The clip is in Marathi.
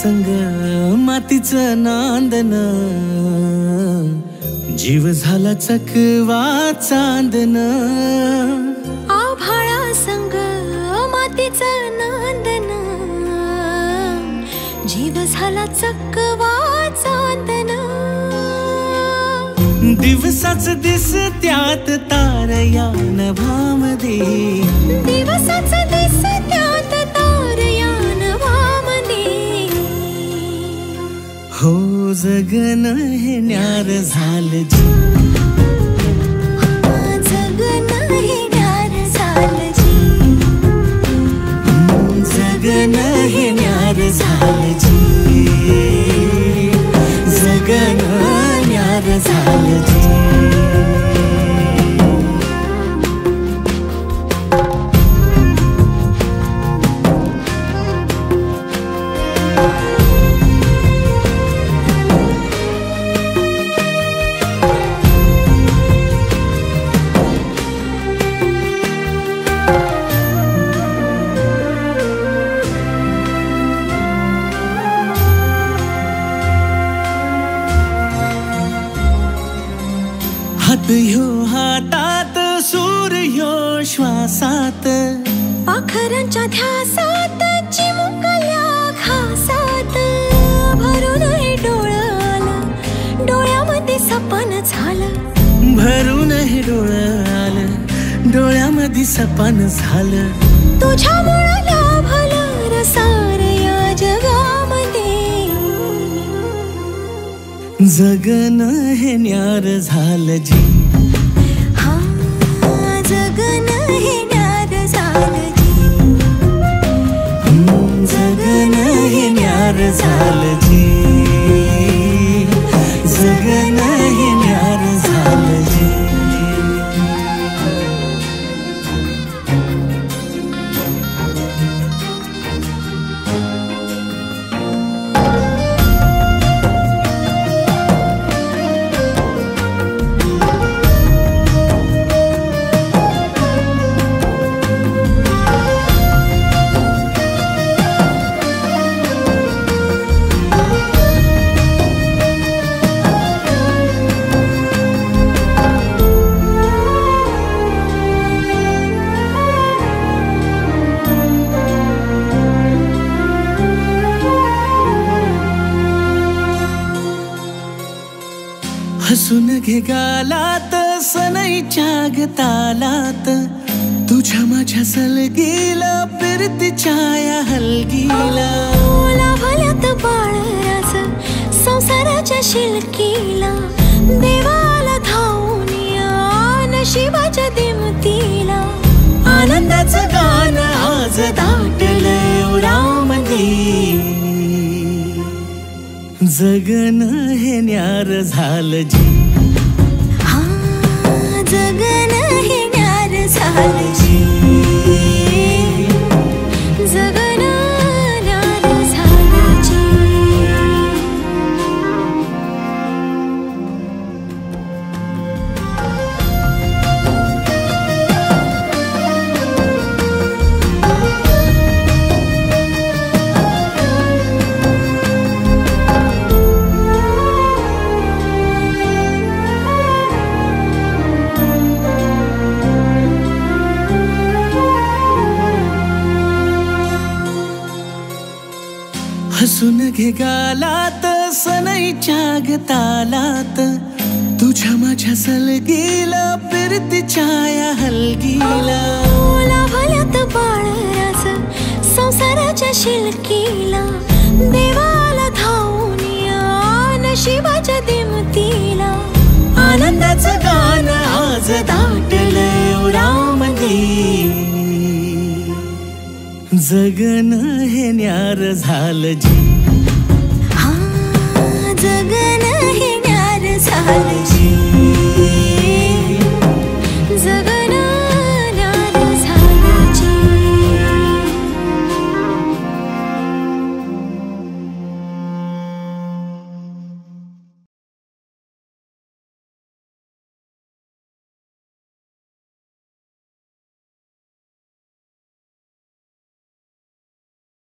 संग मातीचं नांदन, जीव झाला चकवा चांदन. आभाळा संग मातीचं नांदन, जीव झाला चकवा चांदन. दिवसाच दिसत्यात तारया नभामध्ये, दिवसाच दिसत्यात तारया नभामध्ये. हो जगन हे न्यार झालं जी, जगन हे न्यार झालं जी. जगन हे न्यार झालं जी, जगन न्यार झालं जी. हात ह्यो हातात, सूर ह्यो श्वासात, पाखरांच्या ध्यासात, चिमुकल्या घासात. भरून हे डोळं आलं, डोळ्यामध्ये सपन झालं. भरून हे डोळं आलं, डोळ्यामध्ये सपन झालं. तुझ्यामुळं लाभलं रसार या जगामध्ये. जगन हे न्यार झालं जी, हा जगन हे न्यार झालं जी. जगन हे न्यार झालं जी, जगन हे न्यार झालं जी. हसून घे गालात, सनईच्या गतालात, तुझ्या माझ्या सलगीला, फिरतीच्या या हलगीला. लाभल्यात बाळराज संसाराच्या शिलकीला. देवाला धावून या नशिबाच्या दिमतीला. आनंदाचं गाणं आज दाटलंय उरामध्ये. जगन हे न्यार झालं जी, हा जगन हे न्यार झालं जी. जगन न्यार झालं जी. हसून घे गालात, सनईच्या गतालात, तुझ्या माझ्या सलगीला, फिरतीच्या या हलगीला. लाभल्यात बाळराज संसाराच्या शिलकीला. देवाला धावून या नशिबाच्या दिमतीला. आनंदाचं गाणं आज दाटलंय उरामध्ये. जगन हे न्यार झालं जी, हा जगन हे न्यार झालं जी.